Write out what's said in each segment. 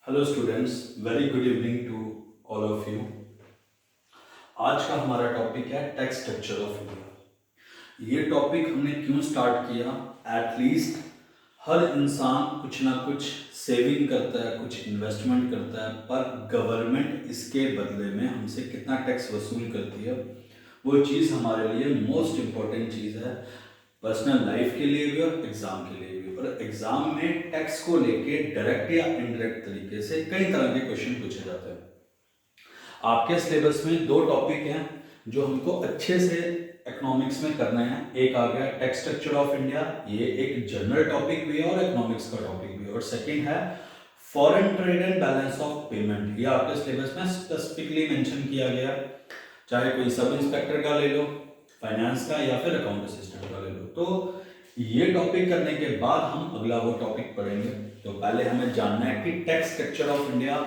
Hello students, very good evening to all of you. आज का हमारा टॉपिक है टैक्स स्ट्रक्चर ऑफ इंडिया। ये टॉपिक हमने क्यों स्टार्ट किया? एटलीस्ट हर इंसान कुछ ना कुछ सेविंग करता है, कुछ इन्वेस्टमेंट करता है, पर गवर्नमेंट इसके बदले में हमसे कितना टैक्स वसूल करती है, वो चीज़ हमारे लिए मोस्ट इम्पॉर्टेंट चीज़ है, पर्सनल लाइफ के लिए भी और एग्ज़ाम के लिए भी। और एग्ज़ाम में टैक्स को लेके डायरेक्ट या इनडायरेक्ट तरीके से कई तरह के क्वेश्चन पूछे जाते हैं। आपके सिलेबस में दो टॉपिक हैं जो हमको अच्छे से इकोनॉमिक्स में करना है। एक आ गया टैक्स स्ट्रक्चर ऑफ इंडिया, ये एक जनरल टॉपिक भी है और इकोनॉमिक्स का टॉपिक भी है। और सेकंड है foreign trade and balance of payment, ये आपके सिलेबस में स्पेसिफिकली मेंशन किया गया। चाहे कोई सब इंस्पेक्टर का ले लो, फाइनेंस का, या फिर अकाउंट असिस्टेंट का ले लो। तो ये टॉपिक करने के बाद हम अगला वो टॉपिक पढ़ेंगे। तो पहले हमें जानना है कि टैक्स स्ट्रक्चर ऑफ इंडिया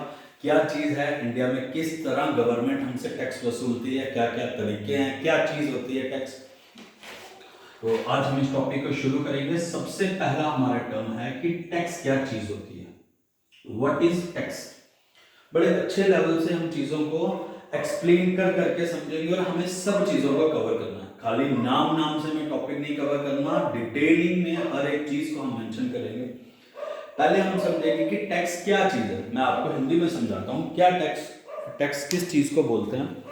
क्या चीज़ है, इंडिया में किस तरह गवर्नमेंट हमसे टैक्स वसूलती है, क्या क्या तरीके हैं, क्या चीज़ होती है टैक्स। तो आज हम इस टॉपिक को शुरू करेंगे। सबसे पहला हमारा टर्म है कि टैक्स क्या चीज़ होती है, व्हाट इज टैक्स। बड़े अच्छे लेवल से हम चीज़ों को एक्सप्लेन करके समझेंगे और हमें सब चीज़ों को कवर करना है। खाली नाम से मैं टॉपिक नहीं कवर करना, डिटेलिंग में हर एक चीज़ को हम मेंशन करेंगे। पहले हम समझेंगे कि टैक्स क्या चीज़ है। मैं आपको हिंदी में समझाता हूँ क्या टैक्स किस चीज़ को बोलते हैं।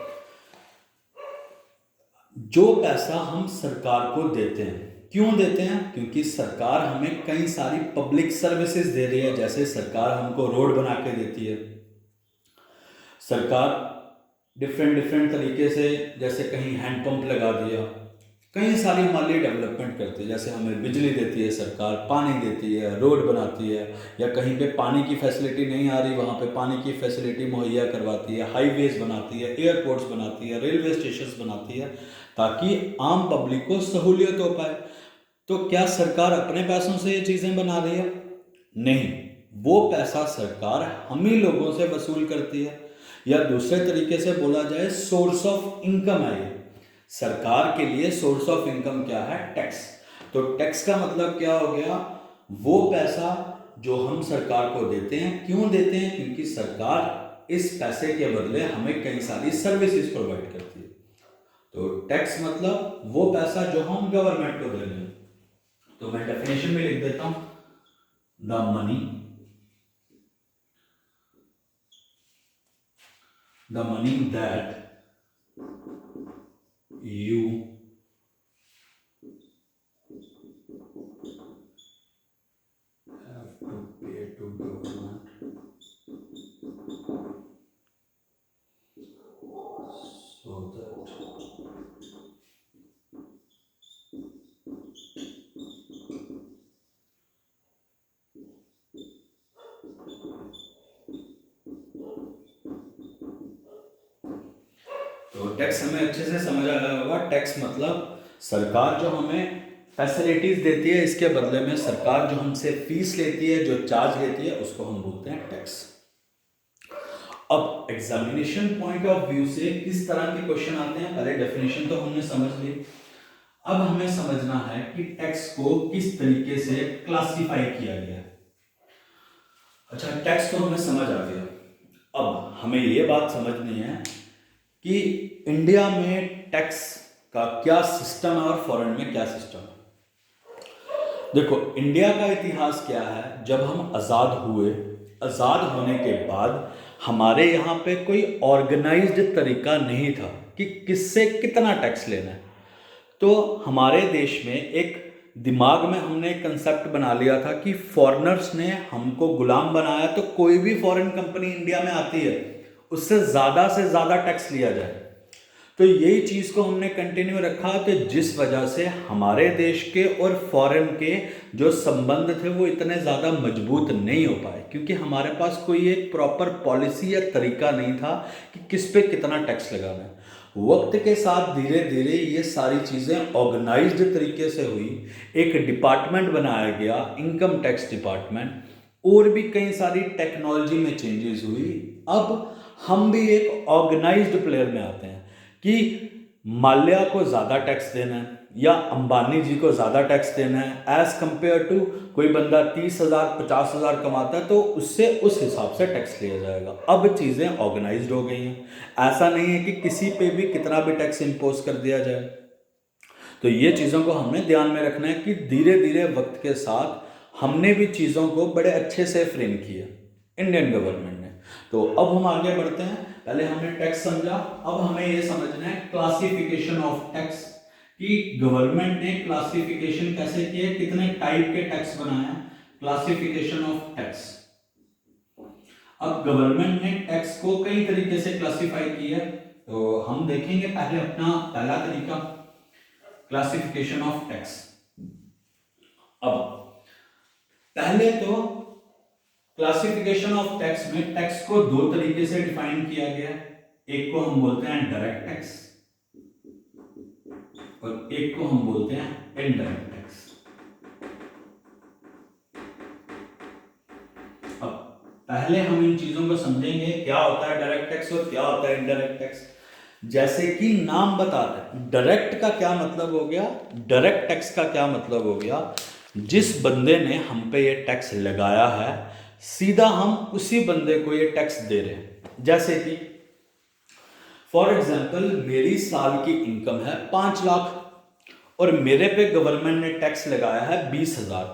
जो पैसा हम सरकार को देते हैं, क्यों देते हैं? क्योंकि सरकार हमें कई सारी पब्लिक सर्विसेज दे रही है। जैसे सरकार हमको रोड बना के देती है, सरकार डिफरेंट तरीके से, जैसे कहीं हैंडपंप लगा दिया, कई सारी हमारे लिए डेवलपमेंट करती है। जैसे हमें बिजली देती है सरकार, पानी देती है, रोड बनाती है, या कहीं पे पानी की फैसिलिटी नहीं आ रही वहाँ पे पानी की फैसिलिटी मुहैया करवाती है, हाईवेज बनाती है, एयरपोर्ट्स बनाती है, रेलवे स्टेशन बनाती है, ताकि आम पब्लिक को सहूलियत हो पाए। तो क्या सरकार अपने पैसों से ये चीज़ें बना रही है? नहीं, वो पैसा सरकार हम ही लोगों से वसूल करती है, या दूसरे तरीके से बोला जाए सोर्स ऑफ इनकम है ये। सरकार के लिए सोर्स ऑफ इनकम क्या है? टैक्स। तो टैक्स का मतलब क्या हो गया? वो पैसा जो हम सरकार को देते हैं। क्यों देते हैं? क्योंकि सरकार इस पैसे के बदले हमें कई सारी सर्विसेज प्रोवाइड करती है। तो टैक्स मतलब वो पैसा जो हम गवर्नमेंट को दे रहे हैं। तो मैं डेफिनेशन में लिख देता हूं, the money that you have to pay to government so that तो टैक्स हमें अच्छे से समझ आ रहा होगा। टैक्स मतलब सरकार जो हमें फैसिलिटीज देती है, इसके बदले में सरकार जो हमसे फीस लेती है, जो चार्ज लेती है, उसको हम बोलते हैं टैक्स। अब एग्जामिनेशन पॉइंट ऑफ व्यू से किस तरह के क्वेश्चन आते हैं, पहले डेफिनेशन तो हमने समझ ली। अब हमें समझना है कि टैक्स को किस तरीके से क्लासिफाई किया गया है। अच्छा, टैक्स तो हमें समझ आ गया। अब हमें ये बात समझनी है कि इंडिया में टैक्स का क्या सिस्टम है और फॉरेन में क्या सिस्टम है। देखो, इंडिया का इतिहास क्या है। जब हम आज़ाद हुए, आज़ाद होने के बाद हमारे यहाँ पे कोई ऑर्गेनाइज्ड तरीका नहीं था कि किससे कितना टैक्स लेना है। तो हमारे देश में एक दिमाग में हमने कंसेप्ट बना लिया था कि फॉरेनर्स ने हमको गुलाम बनाया, तो कोई भी फॉरेन कंपनी इंडिया में आती है उससे से ज़्यादा टैक्स लिया जाए। तो यही चीज़ को हमने कंटिन्यू रखा, तो जिस वजह से हमारे देश के और फॉरेन के जो संबंध थे वो इतने ज़्यादा मजबूत नहीं हो पाए, क्योंकि हमारे पास कोई एक प्रॉपर पॉलिसी या तरीका नहीं था कि किस पे कितना टैक्स लगाना है। वक्त के साथ धीरे धीरे ये सारी चीज़ें ऑर्गेनाइज्ड तरीके से हुई, एक डिपार्टमेंट बनाया गया, इनकम टैक्स डिपार्टमेंट, और भी कई सारी टेक्नोलॉजी में चेंजेस हुई। अब हम भी एक ऑर्गेनाइज्ड प्लेयर में आते हैं कि माल्या को ज़्यादा टैक्स देना है, या अंबानी जी को ज़्यादा टैक्स देना है एज़ कंपेयर टू कोई बंदा 30,000 50,000 कमाता है तो उससे उस हिसाब से टैक्स लिया जाएगा। अब चीज़ें ऑर्गेनाइज्ड हो गई हैं, ऐसा नहीं है कि किसी पे भी कितना भी टैक्स इम्पोज कर दिया जाए। तो ये चीज़ों को हमने ध्यान में रखना है कि धीरे धीरे वक्त के साथ हमने भी चीज़ों को बड़े अच्छे से फ्रेम किया इंडियन गवर्नमेंट ने। तो अब हम आगे बढ़ते हैं। पहले हमने टैक्स समझा, अब हमें ये समझना है क्लासिफिकेशन ऑफ टैक्स, कि गवर्नमेंट ने क्लासिफिकेशन कैसे किए, कितने टाइप के टैक्स बनाए। Classification of tax. अब गवर्नमेंट ने टैक्स को कई तरीके से क्लासिफाई किया, तो हम देखेंगे पहले अपना पहला तरीका क्लासिफिकेशन ऑफ टैक्स। अब पहले तो क्लासिफिकेशन ऑफ टैक्स में टैक्स को दो तरीके से डिफाइन किया गया है। एक को हम बोलते हैं डायरेक्ट टैक्स और एक को हम बोलते हैं इनडायरेक्ट टैक्स। अब पहले हम इन चीजों को समझेंगे, क्या होता है डायरेक्ट टैक्स और क्या होता है इनडायरेक्ट टैक्स। जैसे कि नाम बता रहे, डायरेक्ट का क्या मतलब हो गया, डायरेक्ट टैक्स का क्या मतलब हो गया, जिस बंदे ने हम पे ये टैक्स लगाया है सीधा हम उसी बंदे को ये टैक्स दे रहे हैं। जैसे कि फॉर एग्जाम्पल मेरी साल की इनकम है 5 लाख और मेरे पे गवर्नमेंट ने टैक्स लगाया है 20,000,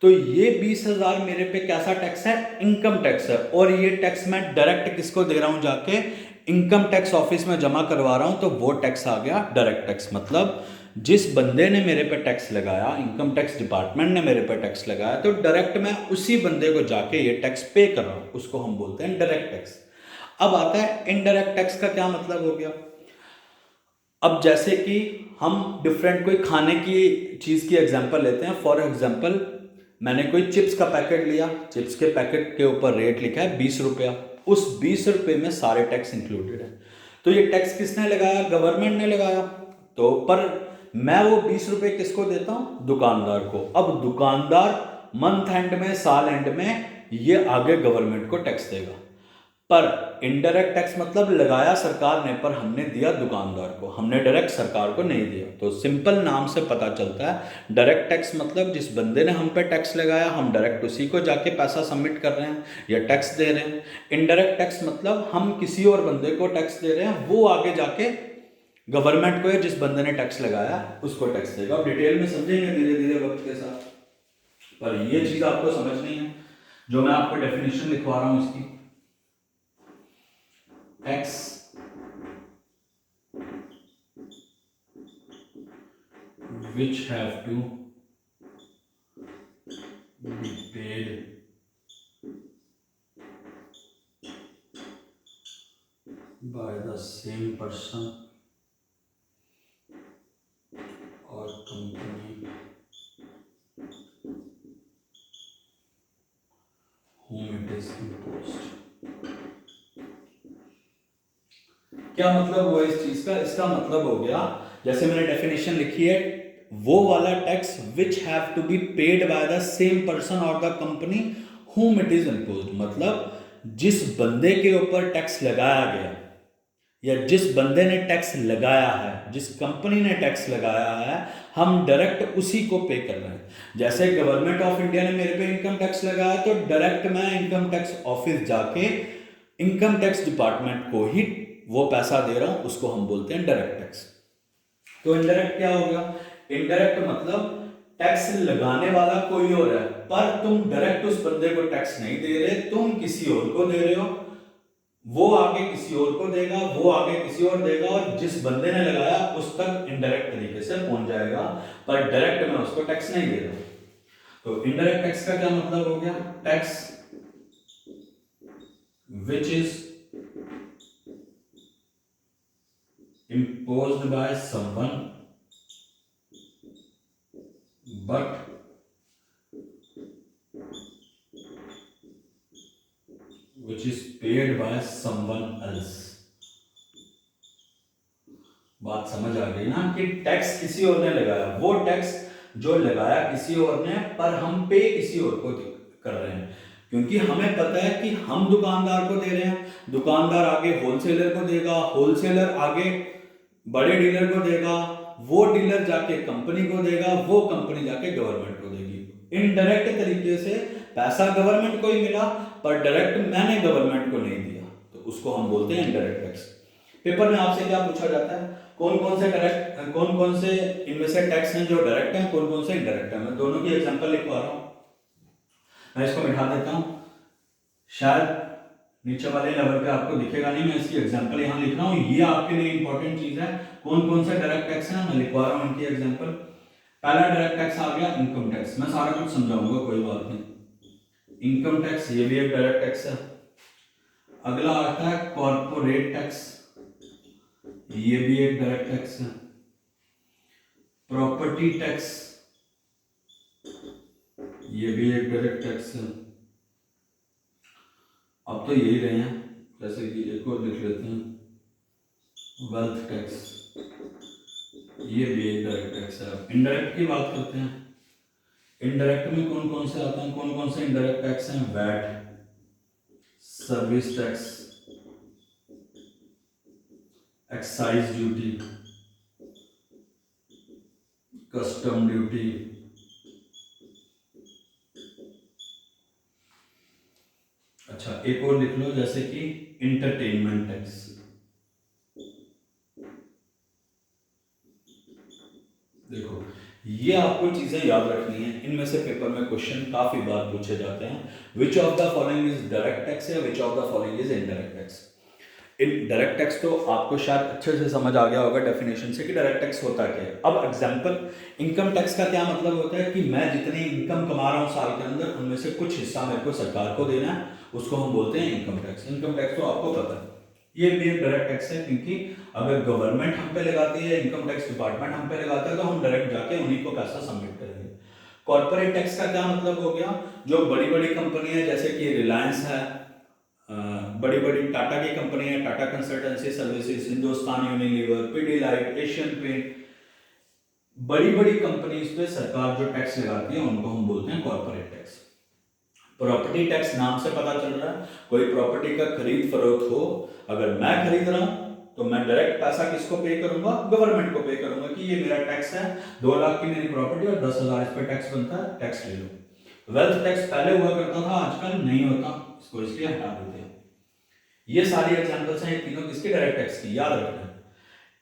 तो ये 20,000 मेरे पे कैसा टैक्स है, इनकम टैक्स है। और ये टैक्स मैं डायरेक्ट किसको दे रहा हूं, जाके इनकम टैक्स ऑफिस में जमा करवा रहा हूं, तो वो टैक्स आ गया डायरेक्ट टैक्स। मतलब जिस बंदे ने मेरे पे टैक्स लगाया, इनकम टैक्स डिपार्टमेंट ने मेरे पे टैक्स लगाया, तो डायरेक्ट मैं उसी बंदे को जाके ये टैक्स पे कर रहा हूं, उसको हम बोलते हैं डायरेक्ट टैक्स। अब आता है इनडायरेक्ट टैक्स का क्या मतलब हो गया। अब जैसे कि हम डिफरेंट कोई खाने की चीज़ की एग्जांपल लेते हैं। फॉर एग्जांपल मैंने कोई चिप्स का पैकेट लिया, चिप्स के पैकेट के ऊपर रेट लिखा है 20 रुपया, उस 20 रुपये में सारे टैक्स इंक्लूडेड है। तो ये टैक्स किसने लगाया, गवर्नमेंट ने लगाया। तो पर मैं वो 20 रुपये किसको देता हूँ, दुकानदार को। अब दुकानदार मंथ एंड में, साल एंड में ये आगे गवर्नमेंट को टैक्स देगा। पर इनडायरेक्ट टैक्स मतलब लगाया सरकार ने पर हमने दिया दुकानदार को, हमने डायरेक्ट सरकार को नहीं दिया। तो सिंपल नाम से पता चलता है डायरेक्ट टैक्स मतलब जिस बंदे ने हम पे टैक्स लगाया हम डायरेक्ट उसी को जाके पैसा सबमिट कर रहे हैं या टैक्स दे रहे हैं। इनडायरेक्ट टैक्स मतलब हम किसी और बंदे को टैक्स दे रहे हैं, वो आगे जाके गवर्नमेंट को या जिस बंदे ने टैक्स लगाया उसको टैक्स देगा। अब डिटेल में समझेंगे धीरे धीरे वक्त के साथ, पर यह चीज आपको समझनी है जो मैं आपको डेफिनेशन लिखवा रहा हूं इसकी। Tax which have to be paid by the same person or company whom it is imposed। क्या मतलब हुआ इस चीज का, इसका मतलब हो गया जैसे मैंने डेफिनेशन लिखी है, वो वाला tax which have to be paid by the same person और the company whom it is imposed। मतलब जिस बंदे के ऊपर टैक्स लगाया गया या जिस बंदे ने टैक्स लगाया है, जिस कंपनी ने टैक्स लगाया है, हम डायरेक्ट उसी को पे कर रहे हैं। जैसे गवर्नमेंट ऑफ इंडिया ने मेरे पे इनकम टैक्स लगाया तो डायरेक्ट मैं इनकम टैक्स ऑफिस जाके इनकम टैक्स डिपार्टमेंट को ही वो पैसा दे रहा हूं, उसको हम बोलते हैं डायरेक्ट टैक्स। तो इनडायरेक्ट क्या हो गया, इनडायरेक्ट मतलब टैक्स लगाने वाला कोई और है पर तुम डायरेक्ट उस बंदे को टैक्स नहीं दे रहे, तुम किसी और को दे रहे हो, वो आगे किसी और को देगा, वो आगे किसी और देगा, और जिस बंदे ने लगाया उस तक इनडायरेक्ट तरीके से पहुंच जाएगा, पर डायरेक्ट मैं उसको टैक्स नहीं दे रहा। तो इनडायरेक्ट टैक्स का क्या मतलब हो गया, tax which is imposed by someone but which is paid by someone else। बात समझ आ गई ना कि टैक्स किसी और ने लगाया, वो टैक्स जो लगाया किसी और ने पर हम पे किसी और को कर रहे हैं, क्योंकि हमें पता है कि हम दुकानदार को दे रहे हैं, दुकानदार आगे होलसेलर को देगा, होलसेलर आगे बड़े डीलर को देगा, वो डीलर जाके कंपनी को देगा, वो कंपनी जाके गवर्नमेंट को देगी। इनडायरेक्ट तरीके से पैसा गवर्नमेंट को ही मिला, पर डायरेक्ट मैंने गवर्नमेंट को नहीं दिया, तो उसको हम बोलते हैं इनडायरेक्ट टैक्स। पेपर में आपसे क्या पूछा जाता है, कौन कौन से इनमें से टैक्स हैं जो डायरेक्ट हैं, कौन कौन से इनडायरेक्ट हैं। मैं दोनों की एग्जांपल लिखवा रहा हूं, मैं इसको मिटा देता हूं, शायद नीचे वाले लेवल पे आपको दिखेगा नहीं, मैं इसकी एग्जांपल यहां लिख रहा हूं, ये आपके लिए इंपॉर्टेंट चीज है। कौन कौन से डायरेक्ट टैक्स हैं मैं लिखवा रहा हूं इनकी एग्जांपल। पहला डायरेक्ट टैक्स आ गया इनकम टैक्स, मैं सारा कुछ समझाऊंगा, कोई बात नहीं। इनकम टैक्स ये भी एक डायरेक्ट टैक्स है। अगला आता है कॉर्पोरेट टैक्स, ये भी एक डायरेक्ट टैक्स है। प्रॉपर्टी टैक्स, ये भी एक डायरेक्ट टैक्स है। अब तो यही रहे हैं, जैसे कि एक और लिख लेते हैं, वेल्थ टैक्स, ये भी एक डायरेक्ट टैक्स है। इनडायरेक्ट की बात करते हैं, इनडायरेक्ट में कौन कौन से आते हैं, कौन कौन से इनडायरेक्ट टैक्स हैं, VAT, service tax, excise duty, custom duty, अच्छा एक और लिख लो, जैसे कि इंटरटेनमेंट टैक्स। देखो ये आपको चीजें याद रखनी है, इनमें से पेपर में क्वेश्चन काफी बार पूछे जाते हैं। Which of the following is direct tax या which of the following is indirect tax. Indirect tax तो आपको शायद अच्छे से समझ आ गया होगा डेफिनेशन से कि डायरेक्ट टैक्स होता क्या है। अब एग्जांपल, इनकम टैक्स का क्या मतलब होता है कि मैं जितनी इनकम कमा रहा हूं साल के अंदर, उनमें से कुछ हिस्सा मेरे को सरकार को देना है, उसको हम बोलते हैं इनकम टैक्स। इनकम टैक्स तो आपको पता है, ये भी एक डायरेक्ट टैक्स है, क्योंकि अगर गवर्नमेंट हम पे लगाती है, इनकम टैक्स डिपार्टमेंट हम पे लगाता है, तो हम डायरेक्ट जाके उन्हीं को पैसा सबमिट करेंगे। कॉर्पोरेट टैक्स का क्या मतलब हो गया, जो बड़ी बड़ी कंपनी है जैसे कि रिलायंस है, बड़ी बड़ी टाटा की कंपनी है, Tata consultancy services, Hindustan Unilever, Pidilite, Asian paint, बड़ी बड़ी कंपनीज पे सरकार जो टैक्स लगाती है उनको हम बोलते हैं कॉर्पोरेट टैक्स। प्रॉपर्टी टैक्स नाम से पता चल रहा है, कोई प्रॉपर्टी का खरीद फरोख्त हो, अगर मैं खरीद रहा हूं तो मैं डायरेक्ट पैसा किसको पे करूंगा, गवर्नमेंट को पे करूंगा कि ये मेरा टैक्स है, 2 लाख की मेरी प्रॉपर्टी और 10,000 इस पे टैक्स बनता है, टैक्स ले लो। वेल्थ टैक्स पहले हुआ करता था, आजकल नहीं होता, इसको इसलिए हटा देते हैं। ये सारी एग्जांपल्स हैं तीनों किसके, डायरेक्ट टैक्स की, याद रखना।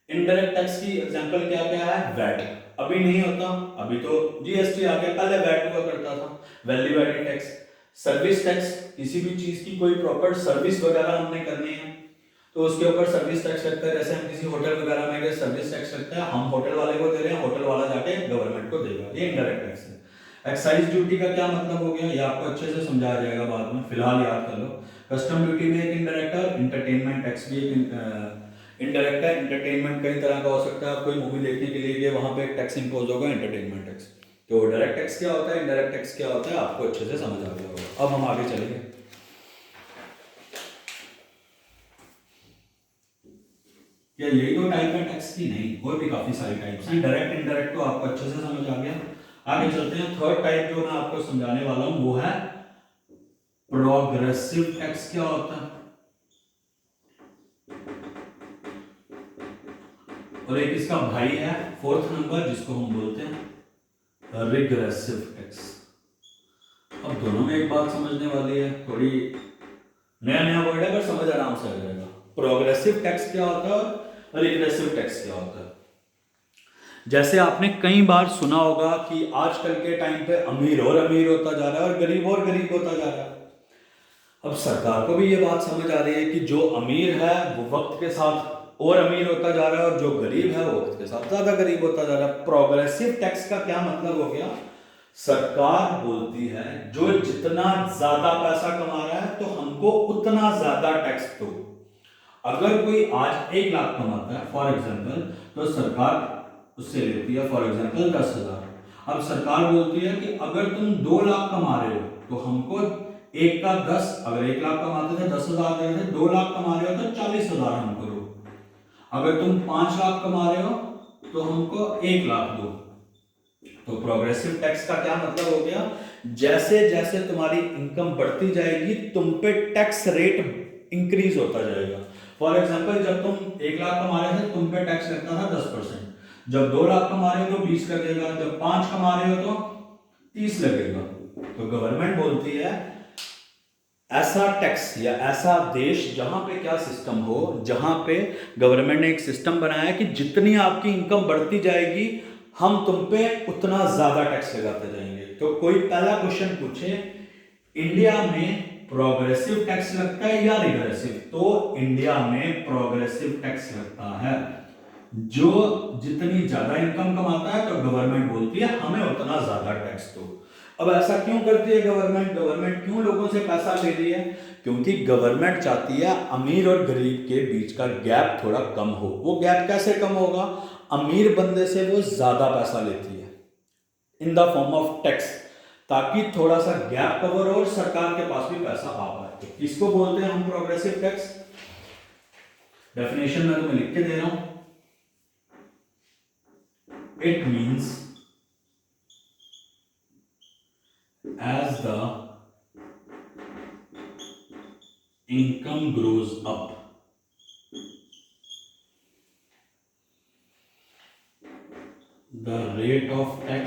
इनडायरेक्ट टैक्स की एग्जांपल क्या क्या है, वैट, अभी नहीं होता, अभी तो जीएसटी आ गया, पहले वैट हुआ करता था, value added tax. Service tax, किसी भी चीज की कोई प्रॉपर सर्विस वगैरह हमने करनी है तो उसके ऊपर सर्विस टैक्स लगता है, जैसे हम किसी होटल वगैरह में गए सर्विस टैक्स लगता है, हम होटल वाले को दे रहे हैं, होटल वाला जाके गवर्नमेंट को देगा, ये इनडायरेक्ट टैक्स है। एक्साइज ड्यूटी का क्या मतलब हो गया, ये आपको अच्छे से समझाया जाएगा बाद में, फिलहाल याद कर लो। कस्टम ड्यूटी भी एक इनडायरेक्ट है, इंटरटेनमेंट टैक्स भी एक इनडायरेक्ट है। इंटरटेनमेंट कई तरह का हो सकता है, आप कोई मूवी देखने के लिए गए, वहां पे एक टैक्स इंपोज होगा, इंटरटेनमेंट टैक्स। तो डायरेक्ट टैक्स क्या होता है, इनडायरेक्ट टैक्स क्या होता है, आपको अच्छे से समझ आ गया होगा। अब हम आगे चलेंगे। क्या यही दो टाइप है टैक्स की, नहीं, और भी काफी सारी टाइप्स हैं। डायरेक्ट इनडायरेक्ट तो आपको अच्छे से समझ आ गया। आगे चलते हैं, थर्ड टाइप जो मैं आपको समझाने वाला हूं वो है प्रोग्रेसिव टैक्स। क्या होता है, और एक इसका भाई है फोर्थ नंबर, जिसको हम बोलते हैं रिग्रेसिव टैक्स। अब दोनों में एक बात समझने वाली है, थोड़ी नया नया वर्ड है पर समझ आराम से आ जाएगा। प्रोग्रेसिव टैक्स क्या होता है और रिग्रेसिव टैक्स क्या होता है। जैसे आपने कई बार सुना होगा कि आजकल के टाइम पे अमीर और अमीर होता जा रहा है और गरीब होता जा रहा है। अब सरकार को भी ये बात समझ आ रही है कि जो अमीर है वो वक्त के साथ और अमीर होता जा रहा है और जो गरीब है वो वक्त के साथ ज्यादा गरीब होता जा रहा है। प्रोग्रेसिव टैक्स का क्या मतलब हो गया, सरकार बोलती है जो जितना ज्यादा पैसा कमा रहा है तो हमको उतना ज्यादा टैक्स दो। अगर कोई आज 1 लाख कमाता है फॉर एग्जाम्पल, तो सरकार उससे लेती है फॉर एग्जाम्पल 10,000। अब सरकार बोलती है कि अगर तुम 2 लाख कमा रहे हो तो हमको 1 का 10, अगर 1 लाख कमाते थे 10,000 दे रहे थे, 2 लाख कमा रहे हो तो 40,000 हमको दो। अगर तुम 5 लाख कमा रहे हो तो हमको 1 लाख दो। तो प्रोग्रेसिव टैक्स का क्या मतलब हो गया, जैसे जैसे तुम्हारी इनकम बढ़ती जाएगी तुम पे टैक्स रेट इंक्रीज होता जाएगा। फॉर एग्जांपल जब तुम 1 लाख कमा रहे थे तुम पे टैक्स लगता था 10%, जब 2 लाख कमा रहे हो तो 20 लगेगा, जब 5 कमा रहे हो तो 30 लगेगा। तो गवर्नमेंट बोलती है ऐसा टैक्स या ऐसा देश जहां पे क्या सिस्टम हो, जहां पे गवर्नमेंट ने एक सिस्टम बनाया कि जितनी आपकी इनकम बढ़ती जाएगी हम तुम पे उतना ज्यादा टैक्स लगाते जाएंगे। तो कोई पहला क्वेश्चन पूछे इंडिया में प्रोग्रेसिव टैक्स लगता है या रिग्रेसिव, तो इंडिया में प्रोग्रेसिव टैक्स लगता है। जो जितनी ज्यादा इनकम कमाता है तो गवर्नमेंट बोलती है हमें उतना ज्यादा टैक्स दो। अब ऐसा क्यों करती है गवर्नमेंट? गवर्नमेंट क्यों लोगों से पैसा ले रही है? क्योंकि गवर्नमेंट चाहती है अमीर और गरीब के बीच का गैप थोड़ा कम हो। वो गैप कैसे कम होगा? अमीर बंदे से वो ज्यादा पैसा लेती है in the form of tax, ताकि थोड़ा सा गैप कवर हो और सरकार के पास भी पैसा आ पाए। इसको बोलते हैं हम प्रोग्रेसिव टैक्स। डेफिनेशन में तुम्हें लिख के दे रहा हूं। It means as the income grows up, the rate of tax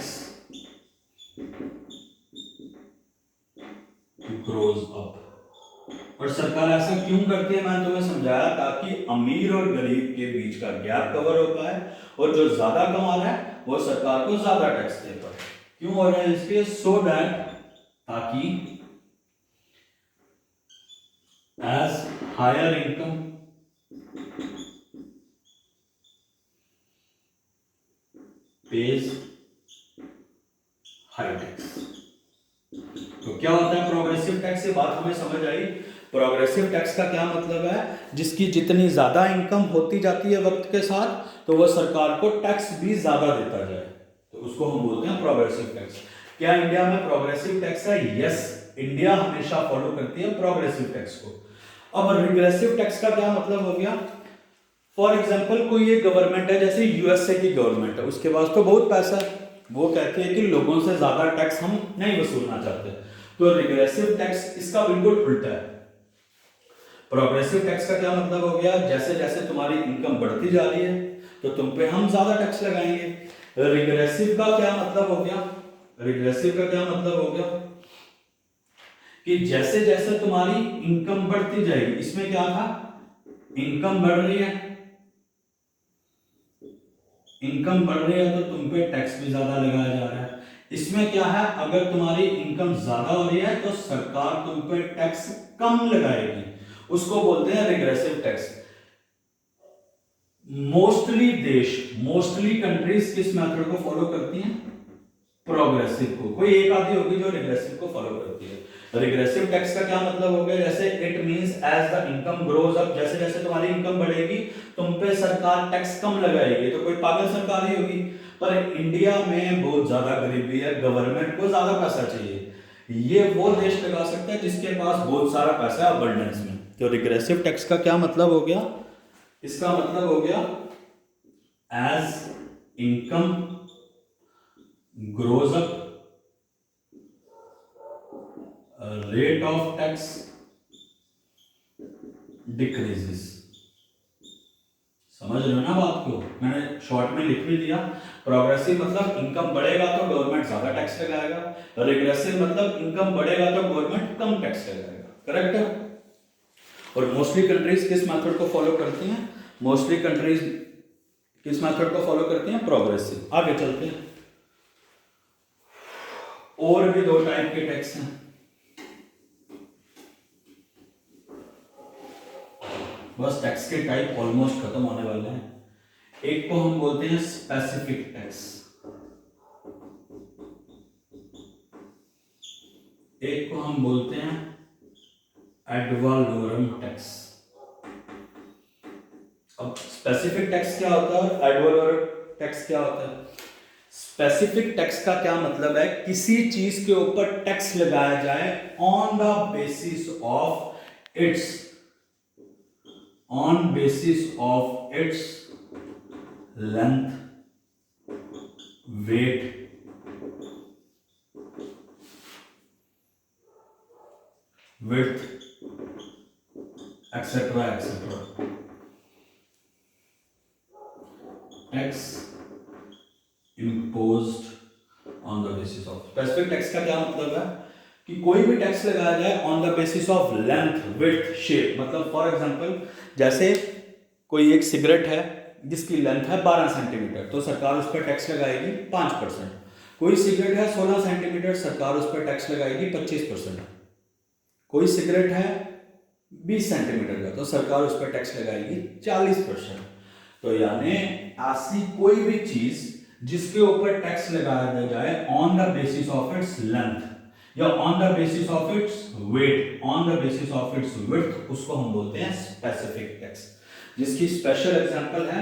grows up। और सरकार ऐसा क्यों करती है मैंने तुम्हें समझाया, ताकि अमीर और गरीब के बीच का गैप कवर हो पाए और जो ज्यादा कमा रहा है वो सरकार को ज्यादा टैक्स दे पाए। क्यों हो रहा है इसके? सो दैट, ताकि as higher income pays high tax। तो क्या होता है प्रोग्रेसिव टैक्स? से बात हमें समझ आई। प्रोग्रेसिव टैक्स का क्या मतलब है? जिसकी जितनी ज्यादा इनकम होती जाती है वक्त के साथ तो वह सरकार को टैक्स भी ज्यादा देता जाए, तो उसको हम बोलते हैं प्रोग्रेसिव टैक्स। क्या इंडिया में प्रोग्रेसिव टैक्स है? यस, इंडिया हमेशा फॉलो करती है प्रोग्रेसिव टैक्स को। अब रिग्रेसिव टैक्स का क्या मतलब हो गया? फॉर एग्जाम्पल कोई एक गवर्नमेंट है, जैसे यूएसए की गवर्नमेंट है, उसके पास तो बहुत पैसा है, वो कहती है कि लोगों से ज्यादा टैक्स हम नहीं वसूलना चाहते, तो रिग्रेसिव टैक्स इसका बिल्कुल उल्टा है। प्रोग्रेसिव टैक्स का क्या मतलब हो गया? जैसे जैसे तुम्हारी इनकम बढ़ती जा रही है तो तुम पे हम ज्यादा टैक्स लगाएंगे। रिग्रेसिव का क्या मतलब हो गया? रिग्रेसिव का क्या मतलब हो गया कि जैसे जैसे तुम्हारी इनकम बढ़ती जाएगी, इसमें क्या था, इनकम बढ़ रही है, इनकम बढ़ रही है तो तुम पे टैक्स भी ज्यादा लगाया जा रहा है। इसमें क्या है, अगर तुम्हारी इनकम ज्यादा हो रही है तो सरकार तुम पे टैक्स कम लगाएगी, उसको बोलते हैं रिग्रेसिव टैक्स। मोस्टली कंट्रीज किस मेथड को फॉलो करती हैं? प्रोग्रेसिव को। कोई एक आधी होगी जो रिग्रेसिव को फॉलो करती है। रिग्रेसिव टैक्स का क्या मतलब हो गया? जैसे it means as the income grows up, जैसे जैसे तुम्हारी इनकम बढ़ेगी तुम पे सरकार टैक्स कम लगाएगी, तो कोई पागल सरकार ही होगी। पर इंडिया में बहुत ज्यादा गरीबी है, गवर्नमेंट को ज्यादा पैसा चाहिए, ये वो देश लगा सकता है जिसके पास बहुत सारा पैसा है अबंडेंस में। तो रिग्रेसिव टैक्स का क्या मतलब हो गया? इसका मतलब हो गया as income grows up rate of tax decreases. समझ रहे हो ना बात को? मैंने शॉर्ट में लिख भी दिया। प्रोग्रेसिव मतलब इनकम बढ़ेगा तो गवर्नमेंट ज्यादा टैक्स लगाएगा, रिग्रेसिव मतलब इनकम बढ़ेगा तो गवर्नमेंट कम टैक्स लगाएगा। करेक्ट है? और मोस्टली कंट्रीज किस मेथड को फॉलो करती हैं? मोस्टली कंट्रीज किस मेथड को फॉलो करती हैं? प्रोग्रेसिव। आगे चलते हैं। और भी 2 टाइप के टैक्स हैं, बस टैक्स के टाइप ऑलमोस्ट खत्म होने वाले हैं। एक को हम बोलते हैं स्पेसिफिक टैक्स, एक को हम बोलते हैं एड वैलोरम टैक्स। अब स्पेसिफिक टैक्स क्या होता है और एड वैलोरम टैक्स क्या होता है? स्पेसिफिक टैक्स का क्या मतलब है? किसी चीज के ऊपर टैक्स लगाया जाए on the basis of its length, weight, width, etc. etc. Tax का क्या मतलब है कि कोई भी टैक्स लगाया जाए on the basis of length, width, shape. मतलब फॉर एग्जांपल जैसे कोई एक सिगरेट है जिसकी लेंथ है 12 सेंटीमीटर, तो सरकार उस पर टैक्स लगाएगी 5%। कोई सिगरेट है 16 सेंटीमीटर, सरकार उस पर टैक्स लगाएगी 25%। कोई सिगरेट है 20 सेंटीमीटर का, तो सरकार उस पर टैक्स लगाएगी 40%। तो यानी ऐसी कोई भी चीज जिसके ऊपर टैक्स लगाया जाए on the basis of its length या on the basis of its weight, on the basis of its width, उसको हम बोलते हैं स्पेसिफिक टैक्स। जिसकी स्पेशल एग्जांपल है,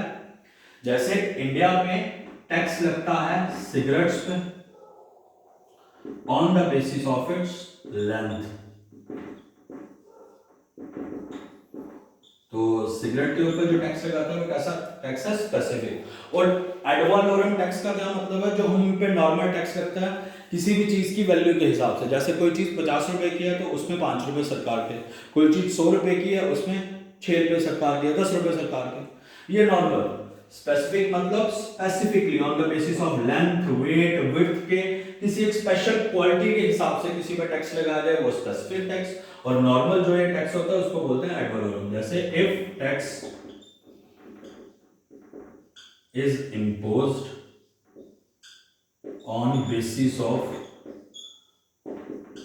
जैसे इंडिया में टैक्स लगता है सिगरेट्स पे on the basis of its length. तो सिगरेट के ऊपर जो टैक्स लगाता है वो कैसा टैक्स है? स्पेसिफिक। और एड वैलोरम टैक्स का क्या मतलब है? जो हम पे नॉर्मल टैक्स लगता है किसी भी चीज की वैल्यू के हिसाब से। जैसे कोई चीज 50 रुपए की है तो उसमें 5 रुपए सरकार के, कोई चीज 100 रुपए की है उसमें 6 रुपए सरकार के, 10 रुपए सरकार के, ये नॉर्मल। स्पेसिफिक मतलब specifically on the basis of length, weight, width के किसी एक स्पेशल क्वालिटी के हिसाब से किसी पर टैक्स लगाया जाए वो स्पेसिफिक टैक्स। और नॉर्मल जो ये टैक्स होता है उसको बोलते हैं एड वैलोरम। जैसे if tax is imposed on basis of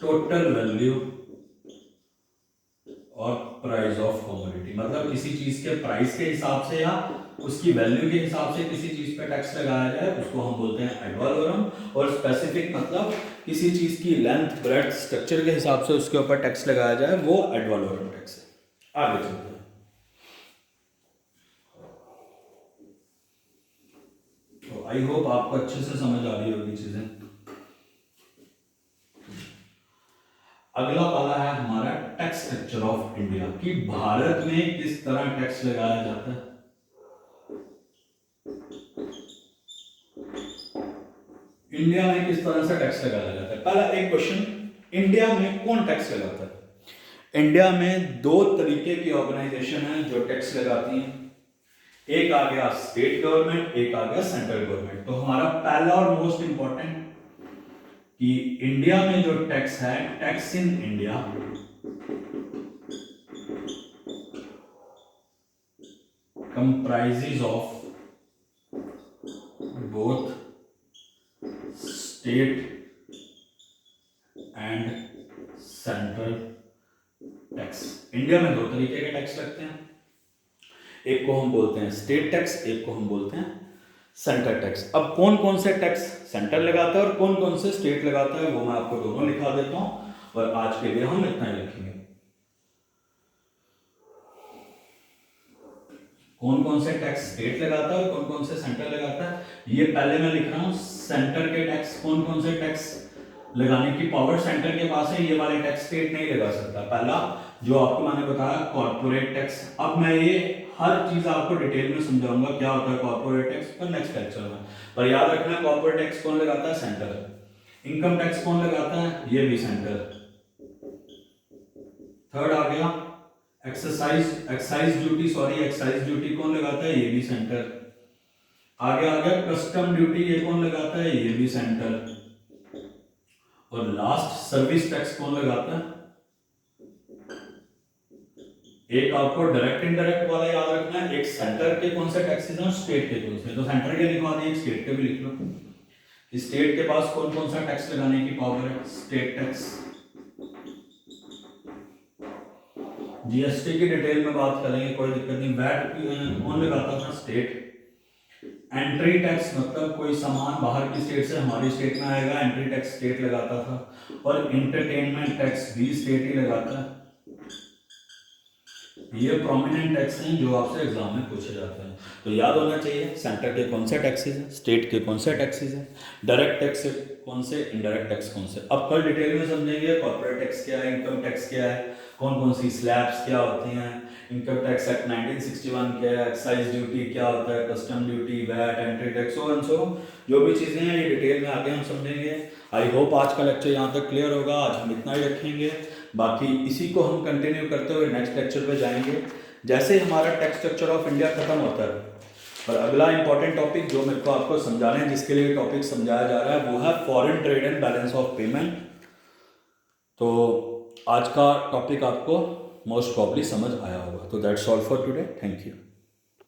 total value और प्राइस ऑफ कमोडिटी, मतलब किसी चीज के प्राइस के हिसाब से या उसकी वैल्यू के हिसाब से किसी चीज पे टैक्स लगाया जाए उसको हम बोलते हैं एड वैलोरम। और स्पेसिफिक मतलब किसी चीज की लेंथ, ब्रेड्थ, स्ट्रक्चर के हिसाब से उसके ऊपर टैक्स लगाया जाए वो एड वैलोरम टैक्स है। आगे चलते हैं। तो आई होप आपको अच्छे से समझ आ रही होगी चीजें। अगला वाला है हमारा टैक्स स्ट्रक्चर ऑफ इंडिया, कि भारत में किस तरह टैक्स लगाया जाता है। इंडिया में किस तरह से टैक्स लगाया जाता है? पहला एक क्वेश्चन, इंडिया में कौन टैक्स लगाता है? इंडिया में दो तरीके की ऑर्गेनाइजेशन है जो टैक्स लगाती हैं। एक आ गया स्टेट गवर्नमेंट, एक आ गया सेंट्रल गवर्नमेंट। तो हमारा पहला और मोस्ट इंपॉर्टेंट कि इंडिया में जो टैक्स है, tax in India comprises of both state and central tax. India में दो तरीके के टैक्स लगते हैं, एक को हम बोलते हैं स्टेट टैक्स, एक को हम बोलते हैं सेंट्रल टैक्स। अब कौन कौन से टैक्स सेंटर लगाता है और कौन कौन से स्टेट लगाता है वो मैं आपको दोनों लिखा देता हूं और आज के लिए हम इतना ही लिखेंगे। कौन कौन से टैक्स स्टेट लगाता है और कौन कौन से सेंटर लगाता है, ये पहले मैं लिख रहा हूं। सेंटर के टैक्स, कौन कौन से टैक्स लगाने की पावर सेंटर के पास है, ये वाले टैक्स स्टेट नहीं लगा सकता। पहला जो आपको मैंने बताया कॉर्पोरेट टैक्स। अब मैं ये हर चीज आपको डिटेल में समझाऊंगा क्या होता है कॉर्पोरेट टैक्स पर नेक्स्ट लेक्चर में, पर याद रखना कॉर्पोरेट टैक्स कौन लगाता है? सेंटर। इनकम टैक्स कौन लगाता है? ये भी सेंटर। थर्ड आ गया एक्साइज ड्यूटी कौन लगाता है? ये भी सेंटर। आगे आ गया कस्टम ड्यूटी, ये कौन लगाता है? ये भी सेंटर। और लास्ट सर्विस टैक्स कौन लगाता है? एक आपको डायरेक्ट इनडायरेक्ट वाला याद रखना है, एक सेंटर के कौन से टैक्सेस हैं, स्टेट के कौन से। तो सेंटर के लिखवा दिए, स्टेट के भी लिख लो कि स्टेट के पास कौन कौन सा टैक्स लगाने की पावर है। स्टेट टैक्स, जीएसटी की डिटेल में बात करेंगे, कोई दिक्कत नहीं। वैट कौन लगाता था? स्टेट। एंट्री टैक्स मतलब कोई सामान बाहर की स्टेट से हमारी स्टेट में आएगा, एंट्री टैक्स स्टेट लगाता था। और एंटरटेनमेंट टैक्स भी स्टेट ही लगाता है। ये प्रोमिनेंट टैक्स हैं जो आपसे एग्जाम में पूछे जाते हैं, तो याद होना चाहिए सेंटर के कौन से टैक्सेस हैं, स्टेट के कौन से टैक्सेस हैं, डायरेक्ट टैक्स कौन से, इनडायरेक्ट टैक्स कौन से। अब कल डिटेल में समझेंगे कॉर्पोरेट टैक्स क्या है, इनकम टैक्स क्या है, कौन कौन सी स्लैब्स क्या होती हैं, इनकम टैक्स एक्ट 1961 क्या है, एक्साइज ड्यूटी क्या होता है, custom duty, VAT, entry tax और सो जो भी चीज़ें हैं ये डिटेल में आगे हम समझेंगे। आई होप आज का लेक्चर यहाँ तक क्लियर होगा। आज हम इतना ही रखेंगे, बाकी इसी को हम कंटिन्यू करते हुए नेक्स्ट लेक्चर पे जाएंगे। जैसे हमारा टैक्स स्ट्रक्चर ऑफ इंडिया खत्म होता है और अगला इंपॉर्टेंट टॉपिक जो मेरे को आपको समझाना है, जिसके लिए टॉपिक समझाया जा रहा है, वो है foreign trade and balance of payment. तो आज का टॉपिक आपको मोस्ट प्रॉब्ली समझ आया होगा। तो that's all for today, thank you.